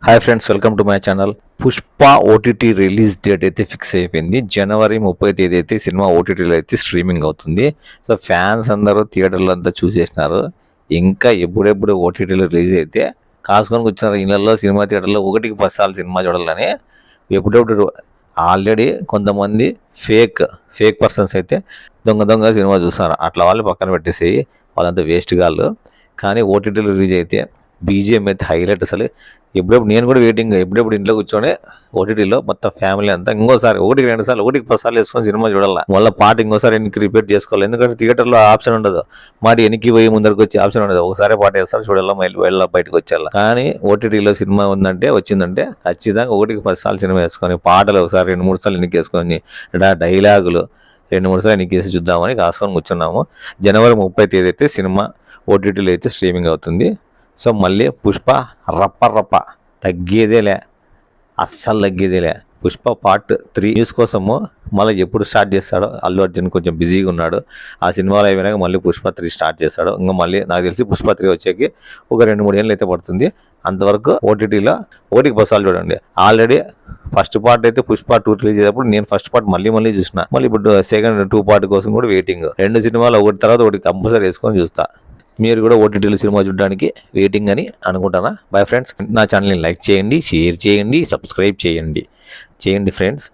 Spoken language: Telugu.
Hi friends, welcome to my channel. Pushpa OTT release date అయితే ఫిక్స్ అయిపోయింది. జనవరి 30 తేదీ అయితే సినిమా ఓటీటీలో అయితే స్ట్రీమింగ్ అవుతుంది. సో ఫ్యాన్స్ అందరూ థియేటర్లో అంతా చూసేసినారు. ఇంకా ఎప్పుడెప్పుడు ఓటీటీలో రిలీజ్ అయితే కాసుకొని కూర్చున్నారు ఇళ్ళల్లో, సినిమా థియేటర్లో 1కి 10 సార్లు సినిమా చూడాలని. ఎప్పుడెప్పుడు ఆల్రెడీ కొంతమంది ఫేక్ పర్సన్స్ అయితే దొంగ సినిమా చూస్తారు. అట్లా వాళ్ళు పక్కన పెట్టేసి వాళ్ళంతా వేస్ట్ గాళ్ళు. కానీ ఓటీటీలో రిలీజ్ అయితే బీజిఎం అయితే హైలైట్. అసలు ఎప్పుడెప్పుడు నేను కూడా వెయిటింగ్, ఎప్పుడెప్పుడు ఇంట్లో కూర్చొని ఓటీటీలో మొత్తం ఫ్యామిలీ అంతా ఇంకోసారి 1కి 2 సార్లు 1కి 10 సార్లు వేసుకొని సినిమా చూడాలి. మళ్ళీ పాట ఇంకోసారి ఎన్నికి రిపీట్ చేసుకోవాలి. ఎందుకంటే థియేటర్లో ఆప్షన్ ఉండదు, మాట ఎనికి పోయి ముందరికి వచ్చి ఆప్షన్ ఉండదు. ఒకసారి పాట వేస్తారు, చూడాలా, వెళ్ళా బయటకు వచ్చేయాలి. కానీ ఓటీటీలో సినిమా వచ్చిందంటే ఖచ్చితంగా 1కి 10 సార్లు సినిమా వేసుకొని పాటలు ఒకసారి 2-3 సార్లు ఎన్నికి వేసుకొని డైలాగులు 2-3 సార్లు ఎన్నికి వేసి చూద్దామని కాసుకొని కూర్చున్నాము. జనవరి 30 తేదీ అయితే సినిమా ఓటీటీలో అయితే స్ట్రీమింగ్ అవుతుంది. సో మళ్ళీ పుష్ప రప్ప తగ్గేదేలే, అస్సలు తగ్గేదేలే. పుష్ప పార్ట్ 3 న్యూస్ కోసము మళ్ళీ ఎప్పుడు స్టార్ట్ చేస్తాడో. అల్లు అర్జున్ కొంచెం బిజీగా ఉన్నాడు. ఆ సినిమాలు అయిపోయినాక మళ్ళీ పుష్ప 3 స్టార్ట్ చేస్తాడు. ఇంకా మళ్ళీ నాకు తెలిసి పుష్ప 3 వచ్చేకి ఒక 2-3 ఏళ్ళు అయితే పడుతుంది. అంతవరకు ఓటీటీలో 1కి 10 సార్లు చూడండి. ఆల్రెడీ ఫస్ట్ పార్ట్ అయితే పుష్ప 2 రిలీజ్ అయ్యేటప్పుడు నేను ఫస్ట్ పార్ట్ మళ్ళీ చూసిన. మళ్ళీ ఇప్పుడు సెకండ్ 2 పార్ట్ కోసం కూడా వెయిటింగ్. 2 సినిమాలు ఒకటి తర్వాత ఒకటి కంపల్సరీ వేసుకొని చూస్తా. మీరు కూడా ఓటీటీలో సినిమా చూడడానికి వెయిటింగ్ అని అనుకుంటారా? బై ఫ్రెండ్స్, నా ఛానల్ని లైక్ చేయండి, షేర్ చేయండి, సబ్స్క్రైబ్ చేయండి ఫ్రెండ్స్.